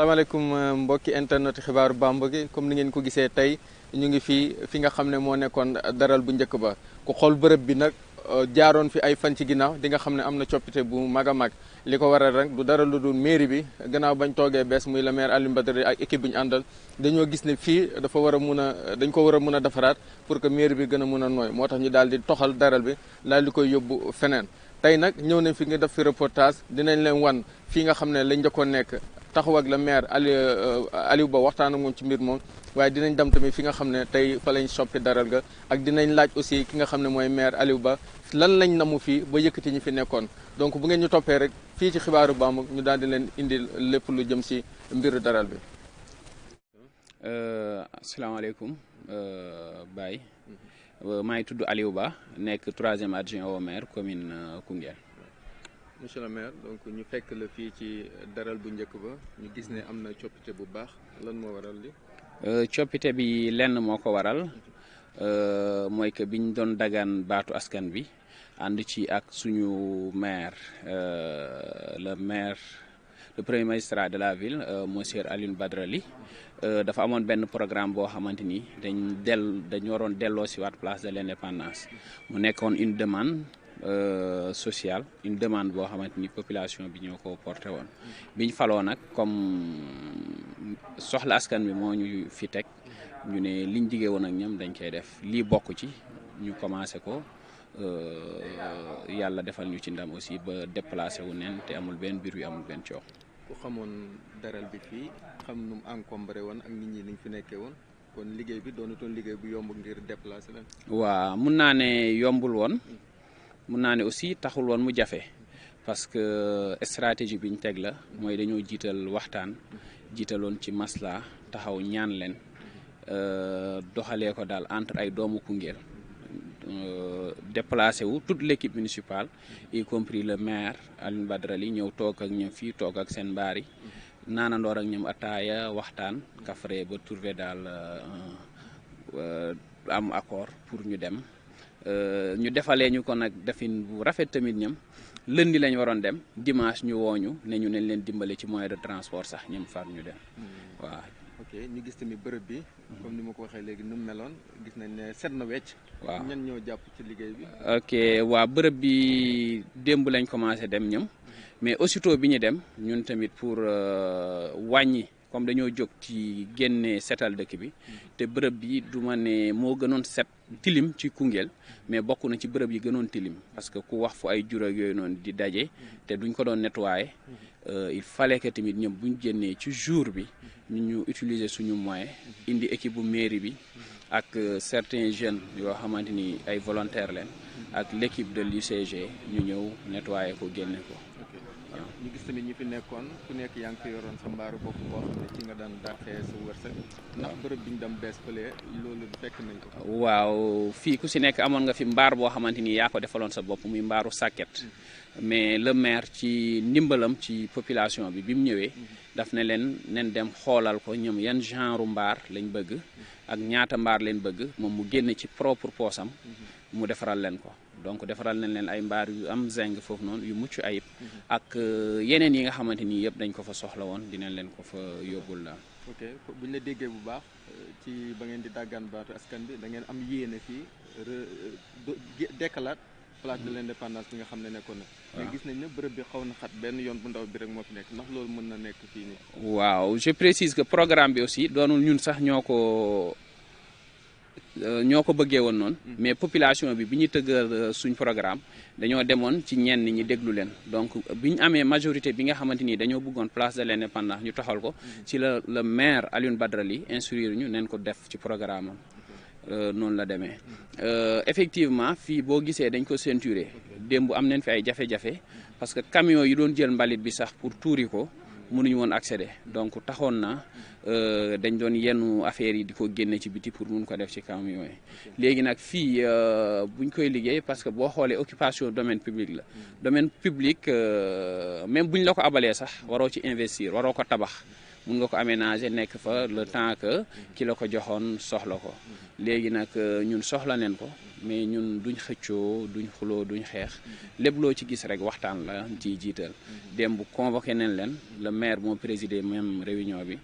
salaamaaleykum mbokki internet xibaaru Bamba gi comme ni ngeen ko gisee tey ñu ngi fi nga xam ne moo nekkoon daral bu njëkk ba ku xool bërëb bi nag jaaroon fi ay fan ci ginnaaw di nga xam ne am na coppite bu mag a mag li ko waral rek du dara lu dul mairie bi gannaaw bañ toogee bees muy le maire Alioune Badara ak équipe bi ñu àndal dañoo gis ne fii dafa war a mun a dañ ko war a mun a defaraat pour que mairie bi gën a mun a nooy moo tax ñu daal di toxal daral bi daal di koy yóbbu feneen tey nag ñëw nañ fi nga def fi reportage dinañ leen wan fii nga xam ne lañ njëkkoon nekk taxaw ak le maire Aliou Ba waxtaan ak moom ci mbir moom waaye dinañ dem tamit fi nga xam ne tey fa lañ soppi daral ga ak dinañ laaj aussi ki nga xam ne mooy maire Aliou Ba lan lañ namu fii ba yëkkati ñi fi nekkoon donc bu ngeen ñu toppee rek fii ci xibaaru Bamba ñu daal di leen indil lépp lu jëm si mbiru daral bi. asalaamaaleykum Baye maa ngi tudd Aliou Ba nekk 3e adjoint au maire commune Koungheul. Monsieur le maire donc ñu fekk la fii ci daral bu njëkk ba ñu gis ne am na coppite bu baax lan moo waral li coppite bi lenn moo ko waral mooy que biñ doon dagaan baatu askan bi ànd ci ak suñu maire le premier magistrat de la ville monsieur Alioune Badara Ly dafa amoon benn programme boo xamante ni dañ waroon delloo si waat place de l'indépendance mu nekkoon une demande sociale une demande boo xamante ni population bi ñoo ko porté woon biñ faloo nag comme soxla askan bi moo ñu fi teg ñu ne liñ digee woon ak ñoom dañ koy def lii bokk ci ñu commencé ko yàlla defal ñu ci ndam aussi ba déplacé wu neen te amul benn biir yu amul benn coow. ku xamoon daral bi fii xam nu mu encombré woon ak nit ñi niñ fi nekkee woon kon liggéey bi doonutoon liggéey bu yomb ngir déplacé leen. waaw mun naa ne yombul woon. mun naa ne aussi taxul woon mu jafe parce que stratégie bi ñu teg la mooy dañoo jiital waxtaan jiitaloon ci masla taxaw ñaan leen doxalee ko daal entre ay doomu Koungheul déplacé wu toute l'équipe municipale y compris le maire Alioune Badara Ly ñëw toog ak ñoom fii toog ak seen mbaar yi naanandoor ak ñoom ataaya waxtaan kafre ba trouver daal am accord pour ñu dem. ñu defalee ñu ko nag defin bu rafet tamit ñoom lundi lañ waroon dem dimanche ñu wooñu ne ñu leen dimbale ci moyen de transport sax ñoom far ñu dem waaw. ok ñu gis tamit bërëb bi comme ni ma ko waxee léegi nu mu meloon gis nañ ne set na wecc. waaw ñan ñoo jàpp ci liggéey bi. ok waa bërëb bi démb lañ commencé dem ñoom mais aussitôt bi ñu dem ñun tamit pour wàññi. comme dañoo jóg ci génne setal dëkk bi te bërëb bi du ma ne moo gënoon set tilim ci Koungheul mais bokk na ci bërëb yi gënoon tilim parce que ku wax fu ay jur ak yooyu noonu di daje te duñ ko doon nettoyer il fallait que tamit ñoom buñ génnee ci jour bi ñu utiliser suñu moyen indi équipe bu mairie bi ak certains jeunes yoo xamante ni ay volontaires leen ak l'équipe de l'UCG ñu ñëw nettoyer ko génne ko. ñu gis tamit ñi fi nekkoon ku nekk yaa ngi fi yoroon sa mbaaru bopp boo xam ne ci nga daan dàqee sa wërsëg ndax bërëb bi ñu dem bees fële loolu fekk nañ ko. waaw fii ku si nekk amoon nga fi mbaar boo xamante ni yaa ko defaloon sa bopp muy mbaaru sàkket mais le maire ci ndimbalam ci population bi mu ñëwee daf ne leen dem xoolal ko ñoom yan genre mbaar lañ bëgg ak ñaata mbaar leen bëgg moom mu génne ci propre poosam mu defaral leen ko. donc defaral nañ leen ay mbaar yu am zinc foofu noonu yu mucc ayib ak yeneen yi nga xamante ni yëpp dañ ko fa soxla woon dinañ leen ko fa yóbbul daal. ok buñ la déggee bu baax ci ba ngeen di dàggaan baatu askan bi da ngeen am yéene fii dekkalaat place de l'indépendance bi nga xam ne nekkoon na. mais gis nañ ne bërëb bi xaw na xat benn yoon bu ndaw bi rek moo fi nekk ndax loolu mën na nekk fii nii. waaw je précise que programme bi aussi doonul ñun sax ñoo ko bëggee woon noonu mais population bi ñu tëggal suñ programme dañoo demoon ci ñenn ñi déglu leen donc bi ñu amee majorité bi nga xamante ni dañoo bëggoon place de l'indépendance ñu taxal ko ci la le maire Alioune Badara Ly instruire ñu neen ko def ci programme am noonu la demee effectivement fii boo gisee dañ ko ceinturé démb am nañ fi ay jafe-jafe parce que camion yi doon jël mbalit bi sax pour tuuri ko mënuñu woon accéder donc taxoon na dañ doon yenn affaires yi di ko génne ci biti pour mun ko def ci camion yi léegi nag fii buñ koy liggéey parce que boo xoolee occupation domaine public la domaine public même buñ la ko abalee sax waroo ci investir waroo ko tabax mun nga ko aménager nekk fa le temps que ki la ko joxoon soxla ko léegi nag ñun soxla neen ko mais ñun duñ xëccoo duñ xuloo duñ xeex lépp loo ci gis rek waxtaan la ciy jiital démb convoqué nañ leen le maire moo présidé même réunion bi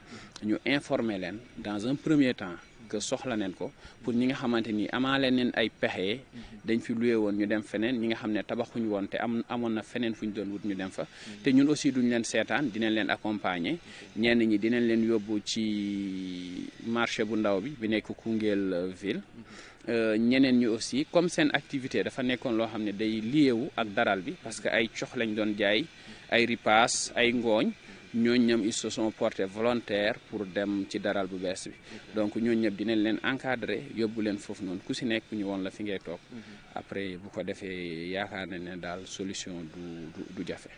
ñu informer leen dans un premier temps que soxla neen ko pour ñi nga xamante ni amaale neen ay pexe dañ fi loué woon ñu dem feneen ñi nga xam ne tabaxuñ woon te amoon na feneen fu ñu doon wut ñu dem fa te ñun aussi duñ leen seetaan dinañ leen accompagner ñenn ñi dinañ leen yóbbu ci marché bu ndaw bi nekk Koungheul ville ñeneen ñi aussi comme seen activité dafa nekkoon loo xam ne day liyewu ak daral bi parce que ay cox lañ doon jaay ay ripaas ay ngooñ ñooñu ñoom ils se sont portés volontaires pour dem ci daral bu bees bi donc ñooñu ñëpp dinañ leen encadrer yóbbu leen foofu noonu ku si nekk ñu woon la fi ngay toog après bu ko defee yaakaar nañ ne daal solution du jafe.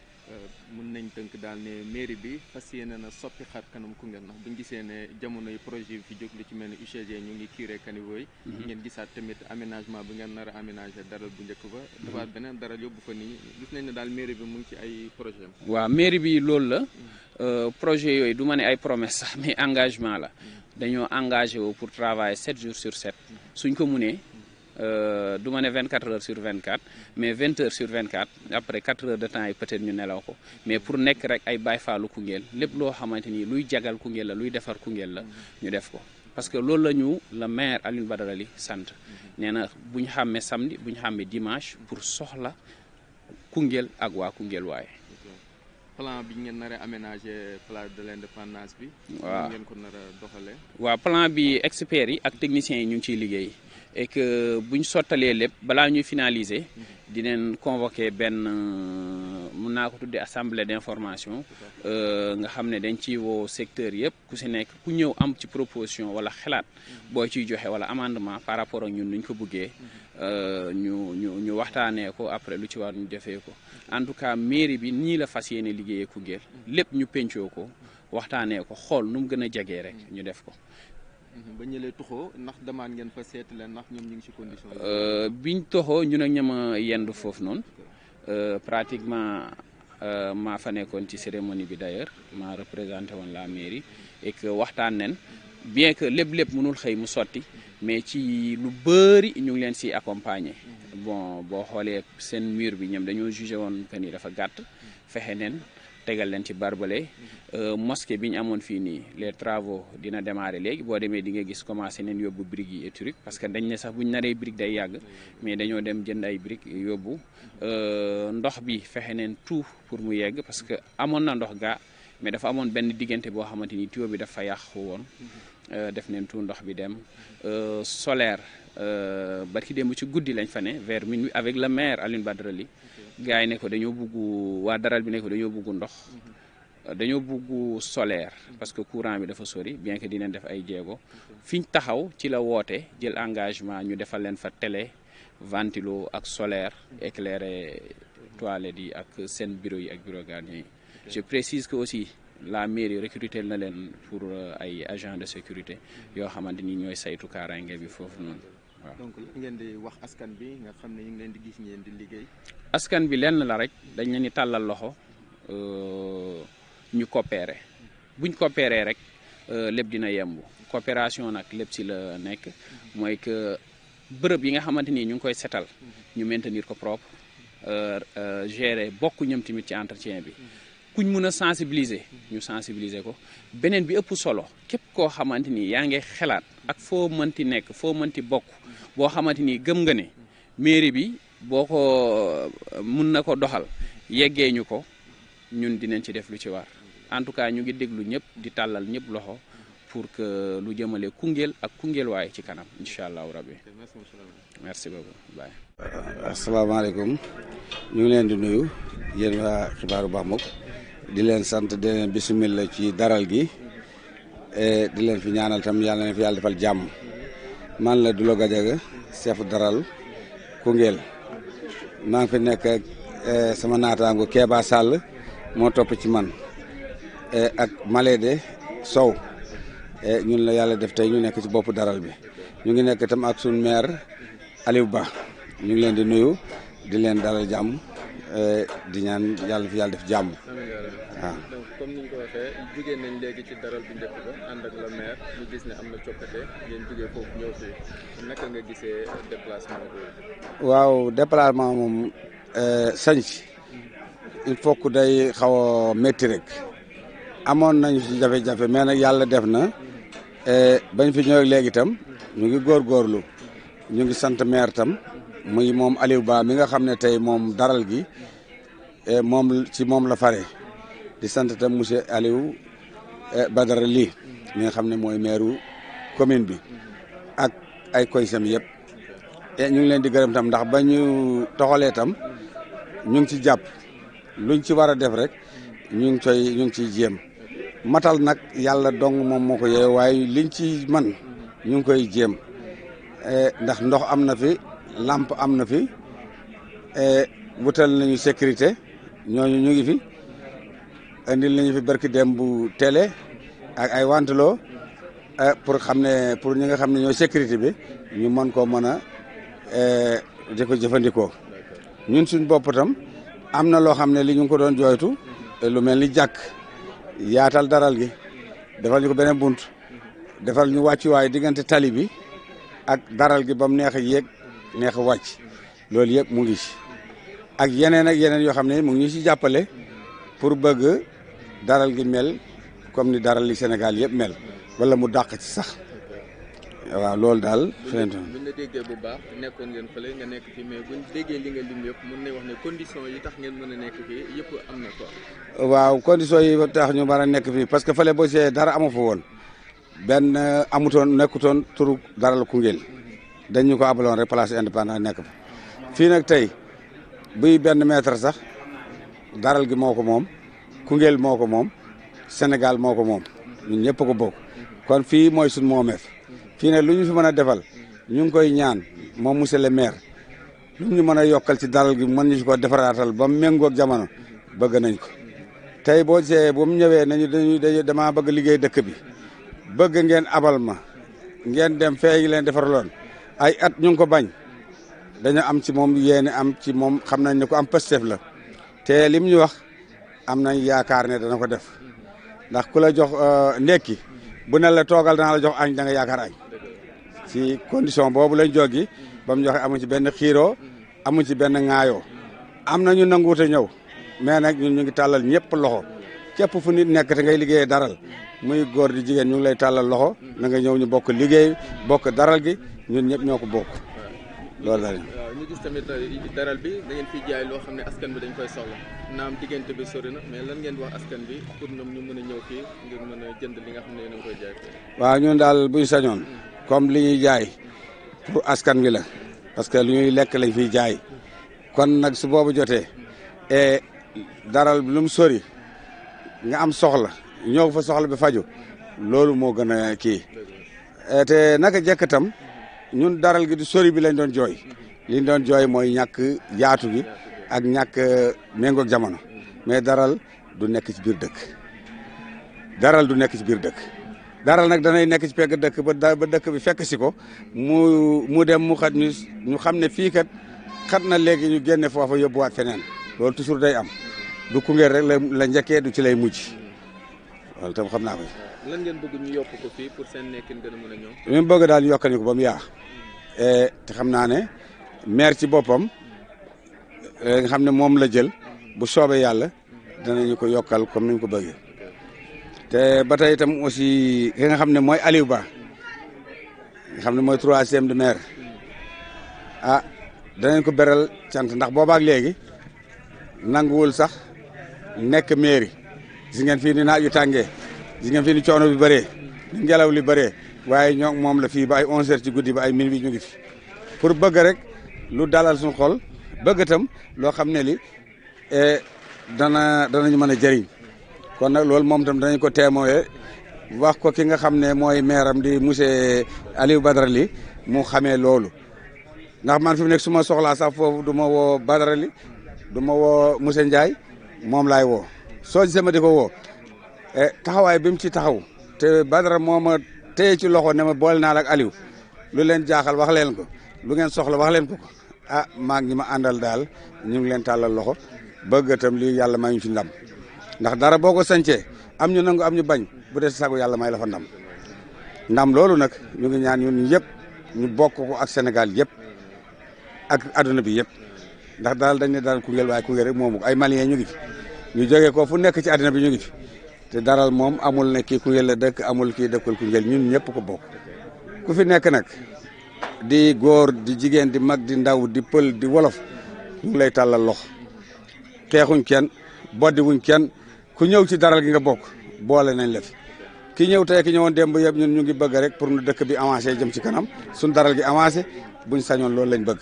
mën nañ tënk daal ne mairie bi fas yéene na soppi xar kanam Koungheul ndax bu ñu gisee ne jamono yi projet bi fi jóg lu ci mel ni UCG ñu ngi curé caniveau yi ngeen gisaat tamit aménagement bi ngeen nar a aménager daral bu njëkk ba defaat beneen daral yóbbu fa nii gis nañ ne daal mairie bi mu ngi ci ay projet waaw mairie bi loolu la projet yooyu du ma ne ay promesse sax mais engagement la dañoo engagé wu pour travailler 7 jours sur 7 suñ ko munee du ma ne 24 heures sur 24 mais 20 heures sur 24 après 4 heures de temps yi peut-être ñu nelaw ko mais pour nekk rek ay Baay Faalu Koungheul lépp loo xamante ni luy jagal Koungheul la luy defar Koungheul la ñu def ko parce que loolu la ñu le maire Alioune Badara Ly sant nee na bu ñu xàmmee samedi bu ñu xàmmee dimanche pour soxla Koungheul ak waa Koungheul waaye. plan bi ngeen nar a aménager place de l'indépendance bi. waaw ngeen ko nar a doxalee. waaw plan bi experts yi ak techniciens yi ñu ngi ciy liggéey et que bu ñu sottalee lépp balaa ñuy finaliser dinañ convoquer benn mun naa ko tuddee assemblée d'information nga xam ne dañ ciy woo secteur yëpp ku si nekk ku ñëw am ci proposition wala xalaat boo ciy joxe wala amendement par rapport ak ñun nuñ ko bëggee ñu waxtaanee ko après lu ci war ñu defee ko en tout cas mairie bi nii la fas yéene liggéeyee Koungheul lépp ñu pencoo ko waxtaanee ko xool nu mu gën a jegee rek ñu def ko. ba ñëlee tuxoo ndax demande ngeen fa seeti leen ndax ñoom ñu ngi ci condition biñ toxoo ñun ak ñama yendu foofu noonu pratiquement maa fa nekkoon ci cérémonie bi d'ailleurs maa représenté woon la mairie et que waxtaan nen bien que lépp mënul xëy mu sotti mais ci lu bëri ñu ngi leen si accompagner bon boo xoolee seen mur bi ñoom dañoo jugé woon que ni dafa gàtt fexe nen tegal leen ci barbelé mosquée bi ñu amoon fii nii les travaux dina démarrer léegi boo demee di nga gis commencé nañ yóbbu briques yi et trucs parce que dañ ne sax bu ñu naree brique day yàgg mais dañoo dem jënd ay briques yóbbu ndox bi fexe neen tout pour mu yegg parce que amoon na ndox gaa mais dafa amoon benn diggante boo xamante ni tuyau bi dafa yàqu woon def neen tout ndox bi dem solaire barki démb ci guddi lañ fa ne vers minuit avec le maire Alioune Badara Ly gars yi ne ko dañoo bugg waa daral bi ne ko dañoo bugg ndox dañoo bugg solaire parce que courant bi dafa sori bien que dinañ def ay jéego fi ñu taxaw ci la woote jël engagement ñu defal leen fa télé ventilo ak solaire éclairé toilettes yi ak seen bureau yi ak bureau gardien yi je précise que aussi la mairie recruté na leen pour ay agents de sécurité yoo xamante ni ñooy saytu kaaraange bi foofu noonu waaw. donc ngeen di wax askan bi nga xam ne ñu ngi leen di gis ngeen di liggéey. askan bi lenn la rek dañ leen di tàllal loxo ñu coopérer buñ coopérer rek lépp dina yemb coopération nag lépp ci la nekk mooy que bërëb yi nga xamante ni ñu ngi koy setal ñu maintenir ko propre gérer bokk ñoom tamit ci entretien bi. kuñ mën a sensibiliser ñu sensibiliser ko beneen bi ëpp solo képp koo xamante ni yaa ngi xalaat ak foo mënti nekk foo mënti bokk boo xamante ni gëm nga ne mairie bi boo ko mun na ko doxal yeggee ñu ko ñun dinañ ci def lu ci war en tout cas ñu ngi déglu ñëpp di tàllal ñëpp loxo pour que lu jëmale Koungheul ak Koungheul waaye ci kanam incha allahu rabbi merci beaucoup bye. asalaamaaleykum ñu ngi leen di nuyu yéen waa xibaaru Bambouk di leen sant di leen bismillah ci daral gi di leen fi ñaanal tam yàlla na fi yàlla defal jàmm man la Dulo Gadiaga chef daral Koungheul maa ngi fi nekk ak sama naataango Kéba Sall moo topp ci man ak Malédé Sow ñun la yàlla def tey ñu nekk ci boppu daral bi ñu ngi nekk tam ak suñu maire Aliou Ba ñu ngi leen di nuyu di leen dalal jàmm di ñaan yàlla fi yàlla def jàmm. waaw donc comme ni ñu ko waxee jugee nañ léegi ci daral bu njëkk ba ànd ak la maire ñu gis ne am na coppite ngeen jugee foofu ñëw fii naka nga gisee déplacement boobu. waaw déplacement moom sanc il faut que day xaw a métti rek amoon nañu ci jafe-jafe mais nag yàlla def na bañ fi ñëw léegi itam ñu ngi góorgóorlu ñu ngi sant maire tam muy moom Aliou Ba mi nga xam ne tey moom daral gi moom la fare di sant tam monsieur Aliou Badara Ly mi nga xam ne mooy maire commune bi ak ay koysam yëpp ñu ngi leen di gërëm tam ndax ba ñu toxalee tam ñu ngi ci jàpp luñ ci war a def rek ñu ngi ciy jéem matal nag yàlla dong moom moo ko yee waaye liñ ci man ñu ngi koy jéem ndax ndox am na fi lampe am na fi wutal nañu sécurité ñooñu ñu ngi fi indil nañu fi barki dem bu télé ak ay wanteloo pour xam ne pour ñi nga xam ne ñooy sécurité bi ñu mën koo mën a di ko jëfandikoo ñun suñ bopp tam am na loo xam ne li ñu ngi ko doon jooytu lu mel ni jàkk yaatal daral gi defal ñu ko beneen bunt defal ñu wàccuwaay diggante tali bi ak daral gi ba mu neex a yéeg neex a wàcc loolu yëpp mu ngi ci ak yeneen yoo xam ne mu ngi ñu ci jàppale pour bëgg daral gi mel comme ni daral li Sénégal yëpp mel wala mu dàq ci sax waaw loolu daal. buñ la déggee bu baax nekkoon ngeen fële nga nekk fii mais buñ déggee li nga lim yëpp mën nañ wax ne conditions yi tax ngeen mën a nekk fii yëpp am na ko. waaw conditions yi tax ñu war a nekk fii parce que fële boo see dara amu fa woon benn nekkutoon turu daral Koungheul dañ ñu ko abaloon rek place indépendant nekk fa fii nag tey buy benn mètre sax daral gi moo ko moom Koungheul moo ko moom Sénégal moo ko moom ñun ñëpp ko bokk kon fii mooy suñ moomeef fii nag lu ñu fi mën a defal ñu ngi koy ñaan moom monsieur le maire lu ñu mën a yokkal ci daral gi mën ñu si ko defaraatal ba mu méngoog jamono bëgg nañ ko tey boo gisee bu mu ñëwee dañu dama bëgg liggéey dëkk bi bëgg ngeen abal ma ngeen dem fee yi leen defaraloon ay at ñu ngi ko bañ dañu am ci moom yéene am ci moom xam nañ ne ko am Pastef la te lim ñu wax am nañ yaakaar ne dana ko def ndax ku la jox ndekki bu ne la toogal dana la jox añ da nga yaakaar añ ci condition boobu lañ jógi ba mu joxe amu ci benn xiiroo amu ci benn ŋaayoo am na ñu nanguute ñëw mais nag ñun ñu ngi tàllal ñëpp loxo képp fu nit nekk te ngay liggéeyee daral muy góor di jigéen ñu ngi lay tàllal loxo na nga ñëw ñu bokk liggéey bokk daral gi ñun ñëpp ñoo ko bokk loolu daal. waaw ñu gis tamit daral bi da ngeen fiy jaay loo xam ne askan bi dañ koy soxla naam diggante bi sori na mais lan ngeen wax askan bi pour ñoom ñu mën a ñëw fii ngir mën a jënd li nga xam ne yéen a ngi koy jaay. waaw ñun daal buñ sañoon comme li ñuy jaay pour askan wi la parce que lu ñuy lekk lañ fiy jaay kon nag su boobu jotee daral bi lu mu sori nga am soxla ñëw fa soxla bi faju loolu moo gën a kii te naka jekk tam ñun daral gi du sori bi lañ doon jooy li ñu doon jooy mooy ñàkk yaatu gi ak ñàkk méngoog jamono mais daral du nekk ci biir dëkk daral du nekk ci biir dëkk daral nag danay nekk ci pegg dëkk ba dëkk bi fekk si ko mu dem mu xat ñu xam ne fii kat xat na léegi ñu génne foofa yóbbuwaat feneen loolu toujours day am du Koungheul rek la njëkkee du ci lay mujj loolu tam xam naa ko. lan ngeen bëgg ñu yokk ko fii pour seen nekkin gën a mën a ñëw. li mu bëgg daal ñu yokkal ñu ko ba mu yaa te xam naa ne maire ci boppam nga xam ne moom la jël bu soobee yàlla danañu ko yokkal comme ni ñu ko bëggee te ba tey itam aussi ki nga xam ne mooy Aliou Ba nga xam ne mooy 3e de maire danañ ko beral cant ndax boobaak léegi nanguwul sax nekk mairie gis ngeen fii ni naaj yu tàngee gis ngeen fii ni coono bi bëree ni ngelaw li bëree waaye ñoo moom la fii ba ay 11h ci guddi ba ay minuit ñu ngi fi pour bëgg rek lu dalal suñu xol bëgg itam loo xam ne li danañu mën a jëriñ kon nag loolu moom itam danañ ko témoigner wax ko ki nga xam ne mooy maire am di monsieur Aliou Badara Ly mu xamee loolu ndax man fi mu nekk su ma soxlaa sax foofu du ma woo Badara Ly du ma woo monsieur Ndiaye moom laay woo soo gisee ma di ko woo taxawaay bi mu ci taxaw te Badara moo ma téye ci loxo ne ma boole naa la ak Aliou lu leen jaaxal wax leen ko lu ngeen soxla wax leen ko maa ngi ma àndal daal ñu ngi leen tàllal loxo bëgg itam lii yàlla may ñu ci ndam ndax dara boo ko sañcee am ñu nangu am ñu bañ bu dee sagu yàlla may la fa ndam loolu nag ñu ngi ñaan ñun yëpp ñu bokk ko ak Sénégal yëpp ak adduna bi yëpp ndax daal dañ ne daal Koungheul waaye Koungheul rek moomu ay Maliens ñu ngi fi ñu jógee ko fu nekk ci adduna bi ñu ngi fi te daral moom amul ne kii Koungheul la dëkk amul kii dëkkul Koungheul ñun ñëpp ko bokk ku fi nekk nag di góor di jigéen di mag di ndaw di pël di wolof ñu ngi lay tàllal loxo xeexuñ kenn boddiwuñ kenn ku ñëw ci daral gi nga bokk boole nañ la fi ki ñëw tey ki ñëwoon démb yëpp ñun ñu ngi bëgg rek pour nu dëkk bi avancé jëm ci kanam suñ daral gi avancé buñ sañoon loolu lañ bëgg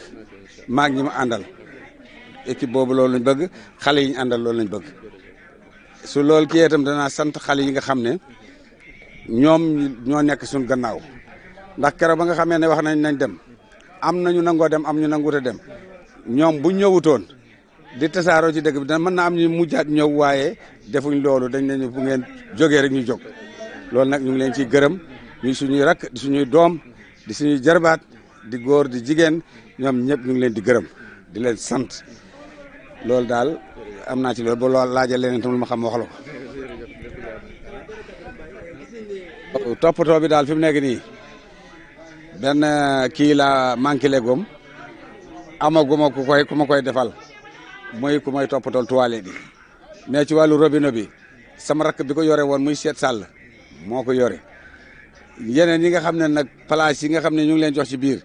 maag ñi ma àndal équipe boobu loolu lañ bëgg xale yi ñu àndal loolu lañ bëgg su loolu kii itam danaa sant xale yi nga xam ne ñoom ñoo nekk suñ gannaaw ndax keroog ba nga xamee ne wax nañ dem am nañu nangoo dem am ñu nanguute dem ñoom bu ñëwutoon di tasaaroo ci dëkk bi mën na am ñu mujjaat ñëw waaye defuñ loolu dañ ne bu ngeen jógee rek ñu jóg loolu nag ñu ngi leen ciy gërëm ñu suñuy rakk di suñuy doom di suñuy jarbaat di góor di jigéen ñoom ñëpp ñu ngi leen di gërëm di leen sant loolu daal am naa ci loolu ba loolu laajal leneen tam lu ma xam wax la ko toppatoo bi daal fi mu nekk nii benn kii la manqué legum amaguma ku ma koy defal mooy ku may toppatool toilette bi mais ci wàllu robinet bi sama rakk bi ko yore woon muy seet sàll moo ko yore yeneen yi nga xam ne nag place yi nga xam ne ñu ngi leen jox ci biir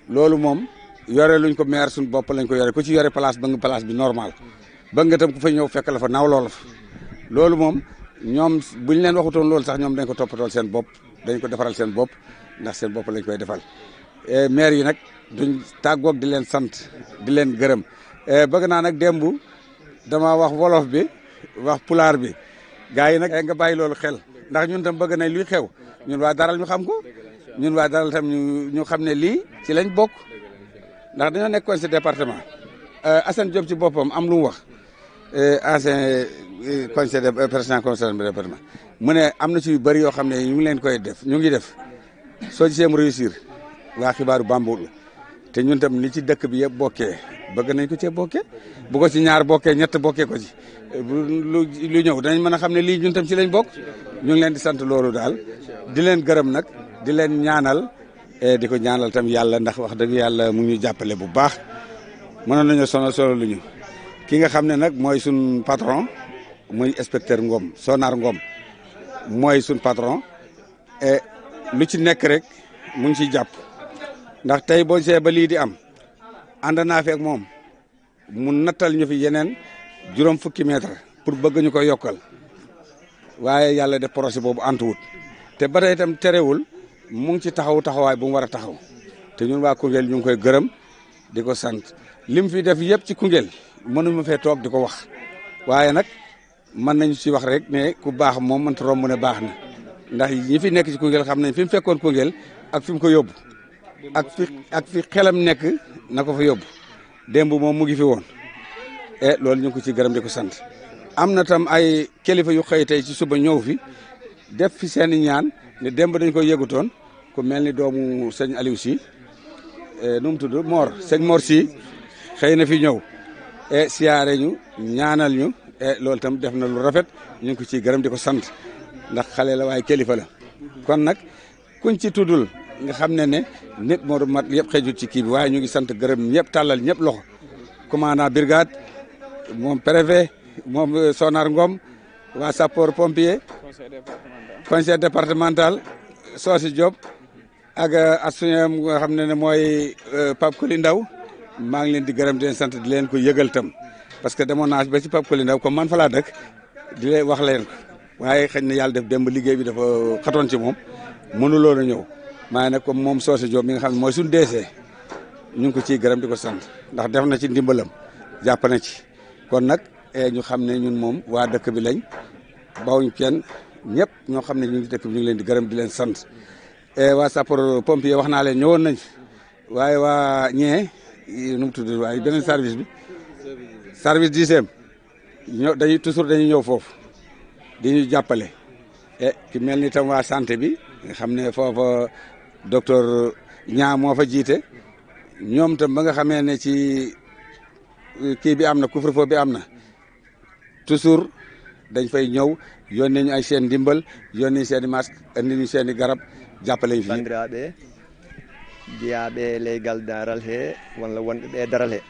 loolu moom yore luñ ko maire suñu bopp lañ ko yore ku ci yore place ba nga place bi normal ba nga tam ku fa ñëw fekk la fa naaw loolu fa loolu moom ñoom buñ leen waxutoon loolu sax ñoom dañ ko toppatool seen bopp dañ ko defaral seen bopp ndax seen bopp lañ koy defal maire yi nag duñ tàggoog di leen sant di leen gërëm bëgg naa nag démb dama wax wolof bi wax pulaar bi gars yi nag nga bàyyi loolu xel ndax ñun tam bëgg nañ luy xew ñun waa daral ñu xam ko ñun waa daral tam ñu xam ne lii ci lañ bokk ndax dañoo nekkoon ci département Assane Diop ci boppam am lu mu wax ancien président conseil de département mu ne am na ci yu bëri yoo xam ne ñu ngi leen koy def ñu ngi def soo gisee mu réussir waa xibaaru Bambul te ñun tam ni ci dëkk bi yëpp bokkee bëgg nañ ko cee bokkee bu ko ci ñaar bokkee ñett bokkee ko ci lu ñëw danañ mën a xam ne lii ñun tam ci lañ bokk ñu ngi leen di sant loolu daal di leen gërëm nag di leen ñaanal di ko ñaanal tam yàlla ndax wax dëgg yàlla mu ñu jàppale bu baax mënoon nañu solo lu ñu ki nga xam ne nag mooy suñ patron muy inspecteur Ngom Sonar Ngom mooy suñ patron lu ci nekk rek mu ngi ciy jàpp ndax tey boo see ba lii di am ànd naa feek moom mu nattal ñu fi yeneen juróom fukki mètre pour bëgg ñu ko yokkal waaye yàlla def projet boobu antuwut te ba tey itam terewul mu ngi ci taxawaay bu mu war a taxaw te ñun waa Koungheul ñu ngi koy gërëm di ko sant lim fi def yëpp ci Koungheul mënuñu fee toog di ko wax waaye nag mën nañu ci wax rek ne ku baax moom mënta romb ne baax na ndax ñi fi nekk ci Koungheul xam nañ fi mu fekkoon Koungheul ak fi mu ko yóbbu ak fi xelam nekk na ko fa yóbbu démb moom mu ngi fi woon loolu ñu ngi ko ci gërëm di ko sant am na tam ay kilifa yu xëy tey ci suba ñëw fi def fi seen i ñaan ne démb dañ ko yëgutoon ku mel ni doomu sëñ Aliou Sy nu mu tudd Mor sëñ Mor Sy xëy na fi ñëw siyaare ñu ñaanal ñu loolu tam def na lu rafet ñu ngi ko ciy gërëm di ko sant ndax xale la waaye kilifa la kon nag kuñ ci tuddul nga xam ne nit moo mat yëpp xëjut ci kii bi waaye ñu ngi sant gërëm ñëpp tàllal ñëpp loxo commandant brigade moom préfet moom Sonar Ngom waa sapeur pompier conseil départemental Soosi Diop ak assuñam nga xam ne mooy Pape Koli Ndaw maa ngi leen di gërëm di leen sant di leen ko yëgal tam parce que demoon naa ba ci Pape Koli Ndaw comme man fa laa dëkk di leen wax leen ko waaye xëy na yàlla def démb liggéey bi dafa xatoon ci moom mënuloon a ñëw maa nag comme moom Soosi Diop mi nga xam ne mooy suñu deesee ñu ngi ko ciy gërëm di ko sant ndax def na ci ndimbalam jàpp na ci kon nag ñu xam ne ñun moom waa dëkk bi lañ bawuñ kenn ñëpp ñoo xam ne ñu ngi dëkk bi ñu ngi leen di gërëm di leen sant waa sapeur pompier wax naa leen ñëwoon nañ waaye waa ñee nu mu tudd waaye beneen service bi service d'hygiène ñoo dañuy toujours dañuy ñëw foofu di ñu jàppale ki mel ni tam waa santé bi nga xam ne foofa docteur ñaa moo fa jiite ñoom tam ba nga xamee ne ci kii bi am na couvre-feu bi am na toujours dañ fay ñëw yónnee ñu ay seen ndimbal yónnee seen i masque andi ñu seen i garab jàppale ñu fi. bandiraɓe jeeyaɓe leygal daral he walla wonɓe ɓe daral he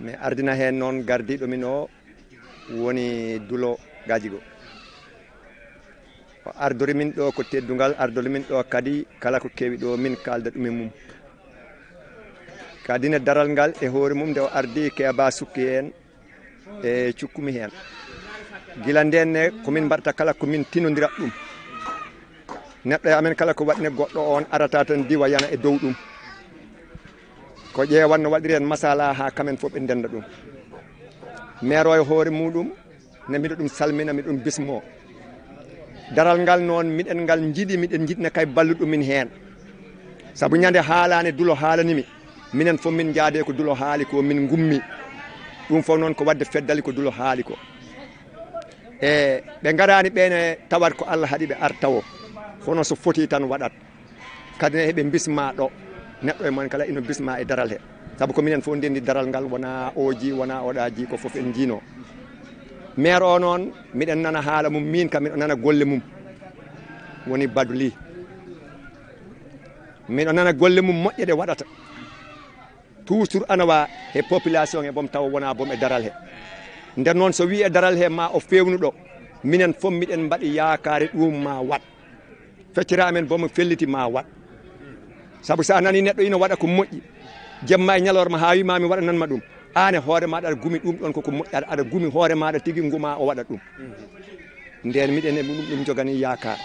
mi ardina hen noon gardiɗo min o woni Dulo Gadjigo o ardori min ɗo ko teddugal ardori min ɗo kadi kala ko kewi ɗo min kalda ɗum e mum kadi ne daral ngal e hoore mum nde o ardi Keba sukki hen e cukkumi hen gila nden ne komin mbaɗata kala komin tinodira ɗum neɗɗo e amen kala ko waɗine goɗɗo on arata tan diwa yana e dow ɗum ko ƴeewan no waɗiri hen masala ha kamen fof ɓe ndenda ɗum maire o e hoore muɗum ne mbiɗa ɗum salmina mi ɗum bismo daral ngal noon miɗen ngal jiiɗi miɗen jiɗne kay balluɗum min hen saabu ñande haalani Dulo haalanimi minen fof min jaade ko Dulo haali ko min gummi ɗum fof noon ko wadde feddali ko Dulo haali ko e ɓe garani ɓene tawat ko Allah haaɗi ɓe artawo hono so foti tan waɗat kadi ne heɓe bisma ɗo neɗɗo e mon kala ino bisma e daral he saabu ko minen fof ndendi daral ngal wona oji wona oɗaji ko foof en jiino maire o noon miɗen nana haala mum min kam miɗo nana golle mum woni Baduli miɗo nana golle mum moƴƴe ɗe waɗata toujours anawa he population e boom taw wona boom e daral he nden noon so wi e daral he ma o fewnu ɗo minen fof miɗen mbaɗi yakare ɗum ma wat feccira amen bomo felliti ma wat saabu sa nani neɗɗo ina waɗa ko moƴƴi jemma e ñalorma ha wima mi waɗananma ɗum an e hoore maɗa aɗa gumi ɗum ɗon koko moƴƴi aɗa gumi hoore maɗa tigui guma o waɗa ɗum nden miɗen e ɗum jogani yakar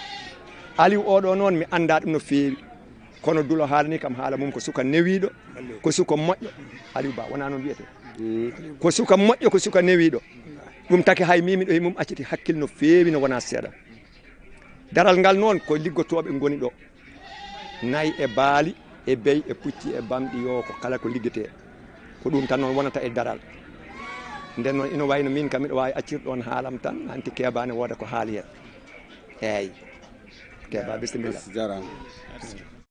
Aliou oɗo noon mi anda ɗum no fewi kono Dulo haalani kam haala mum ko suka newiɗo ko suka moƴƴo Aliou Ba wona noon wiyete ko suka moƴƴo ko suka newiɗo ɗum taki hay mimiɗo e mum acciti hakkille no fewi no wona seeɗa daral ngal noon ko liggotoɓe goni ɗo nayyi e baali e beyi e pucci e bamɗi yo ko kala ko liggete ko ɗum tan noon wonata e daral nden noon ino wayno min kam miɗo wawi accirɗo on haalam tan hanti Keba ne wooda ko haali hen eyyi Keba bisimilla jarama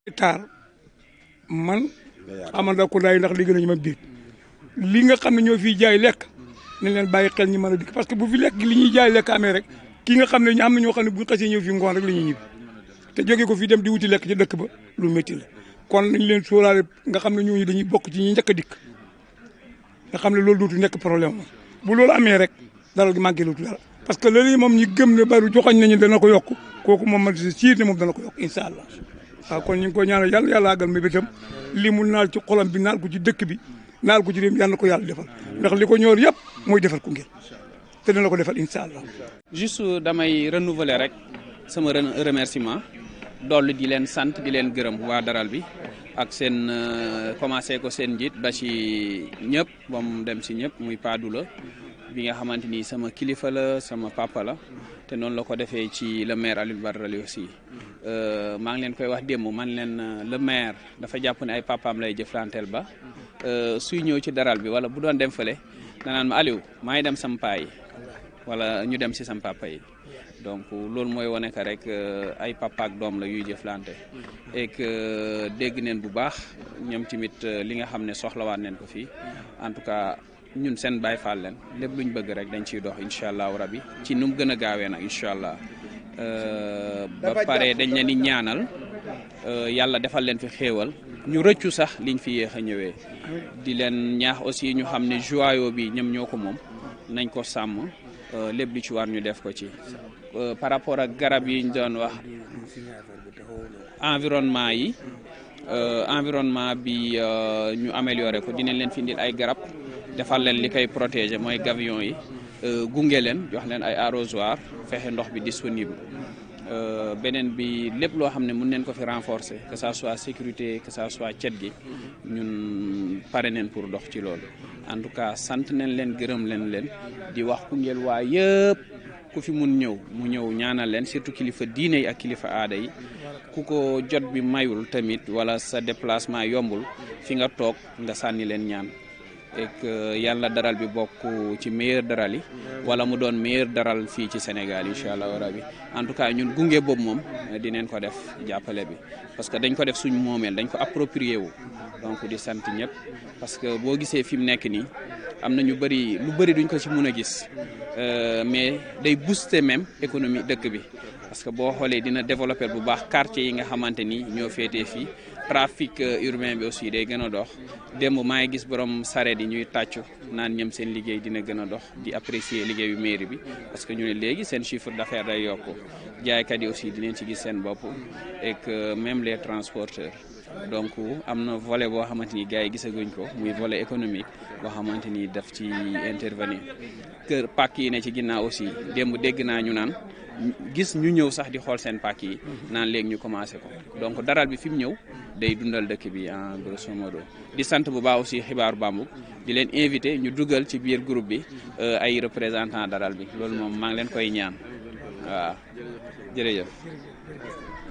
hectare man amanda ko lay ndax liggéey nañu ma biir li nga xam ne ñoo fiy jaay lekk nañ leen bàyyi xel ñi mën a dikk parce que bu fi lekk li ñuy jaay lekk amee rek ki nga xam ne ñu am na ñoo xam ne bu xasee ñëw fii ngoon rek la ñuy ñibbi te jógee ko fii dem di wuti lekk ci dëkk ba lu métti la kon nañ leen sóoraale nga xam ne ñooñu dañuy bokk ci ñi njëkk a dikk nga xam ne loolu dootu nekk problème moom bu loolu amee rek dara gi manqué luutu dara parce que loolu moom ñi gëm ne bari joxoñ nañu dana ko yokk kooku moom man siir ne moom dana ko yokk incha allah waaw kon ñu ngi ko ñaanal yàlla yàlla àggal mébétam li mu naal ci xolam bi naal ko ci dëkk bi naal ko ci réew yàlla na ko yàlla defal ndax li ko ñor yëpp mooy defal Koungheul te dana ko defal incha allah. juste damay renouveler rek sama remerciement dolli di leen sant di leen gërëm waa daral bi ak seen commencé ko seen njiit ba ci ñëpp ba mu dem si ñëpp muy Pa Dulo bi nga xamante ni sama kilifa la sama papa la te noonu la ko defee ci le maire Aliou Badara Ly aussi maa ngi leen koy wax démb man leen le maire dafa jàpp ne ay papaam lay jëflanteel ba suy ñëw ci daral bi wala bu doon dem fële danaan ma Aliou maa ngi dem sam paa yi wala ñu dem si sam papa yi donc loolu mooy wane que rek ay papa ak doom la yuy jëflante et que dégg neen bu baax ñoom tamit li nga xam ne soxlawaat neen ko fii en tout cas ñun seen Baay Faal leen lépp luñ bëgg rek dañ ciy dox incha allahu rabi ci nu mu gën a gaawee nag incha allah ba pare dañ leen di ñaanal yàlla defal leen fi xéewal ñu rëccu sax liñ fi yéex a ñëwee di leen ñaax aussi ñu xam ne joyau bi ñoom ñoo ko moom nañ ko sàmm lépp li ci war ñu def ko ci par rapport ak garab yi ñu doon wax environnement yi environnement bi ñu amélioré ko dinañ leen fi indil ay garab defal leen li koy protéger mooy gavion yi gunge leen jox leen ay arrosoir fexe ndox bi disponible beneen bi lépp loo xam ne mën neen ko fi renforcer que ça soit sécurité que ça soit cet gi ñun pare neen pour dox ci loolu en tout cas sant nañ leen gërëm leen di wax Koungheul waa yëpp ku fi mun ñëw mu ñëw ñaanal leen surtout kilifa diine yi ak kilifa aada yi ku ko jot bi mayul tamit wala sa déplacement yombul fi nga toog nga sànni leen ñaan et que yàlla daral bi bokk ci meilleur daral yi wala mu doon meilleur daral fii ci Sénégal incha allah rabi en tout cas ñun gunge boobu moom dinañ ko def jàppale bi parce que dañ ko def suñ moomeel dañ ko approprié wu donc di sant ñëpp parce que boo gisee fi mu nekk nii am na ñu bëri lu bëri duñ ko ci mun a gis mais day booster même économie dëkk bi parce que boo xoolee dina développer bu baax quartier yi nga xamante ni ñoo féetee fii trafic urbain bi aussi day gën a dox démb maa ngi gis borom sareet yi ñuy tàccu naan ñoom seen liggéey dina gën a dox di apprécier liggéeyu mairie bi parce que ñu ne léegi seen chiffre d'affaires day yokku jaaykat yi aussi dinañ ci gis seen bopp et que même les transporteurs donc am na volet boo xamante ni gars yi gisaguñ ko muy volet économique boo xamante ni daf ci intervenir kër pàkk yi ne ci ginnaaw aussi démb dégg naa ñu naan gis ñu ñëw sax di xool seen pàkk yi naan léegi ñu commencé ko donc daral bi fi mu ñëw day dundal dëkk bi en grosso modo di sant bu baax aussi xibaaru Bambouck di leen invité ñu dugal ci biir groupe bi ay représentant daral bi loolu moom maa ngi leen koy ñaan waaw jërëjëf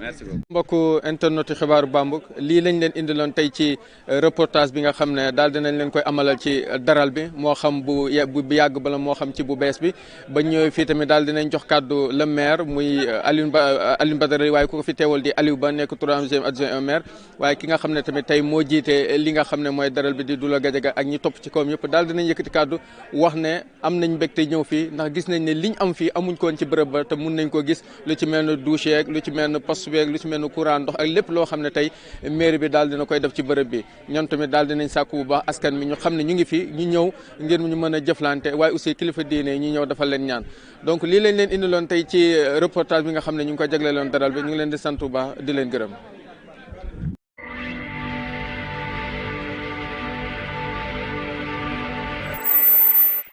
merci beaucoup. mbokku internet xibaaru Bambouck lii lañ leen indiloon tey ci reportage bi nga xam ne daal dinañ leen koy amalal ci daral bi moo xam bu yàgg bala moo xam ci bu bees bi ba ñëwee fii tamit daal dinañ jox kàddu le maire muy Alioune Badara waaye ku ko fi teewal di Aliou Ba nekk 3e adjoint au maire waaye ki nga xam ne tamit tey moo jiite li nga xam ne mooy daral bi di Doula Gadiaga ak ñi topp ci kawam yëpp daal dinañ yëkkati kàddu wax ne am nañ mbégte ñëw fii ndax gis nañ ne liñ am fii amuñ koon ci bërëb ba te mun nañ ko gis lu ci mel ne douche yeeg lu ci mel ne poste beeg lu ci mel ne courant ndox ak lépp loo xam ne tey mairie bi daal dina koy def ci bërëb bi ñoom tamit daal dinañ sàkku bu baax askan mi ñu xam ne ñu ngi fi ñu ñëw ngir ñu mën a jëflante waaye aussi kilifa diine ñu ñëw defal leen ñaan donc lii lañ leen indiloon tey ci reportage bi nga xam ne ñu ngi ko jagleeloon daral bi ñu ngi leen di sant bu baax di leen gërëm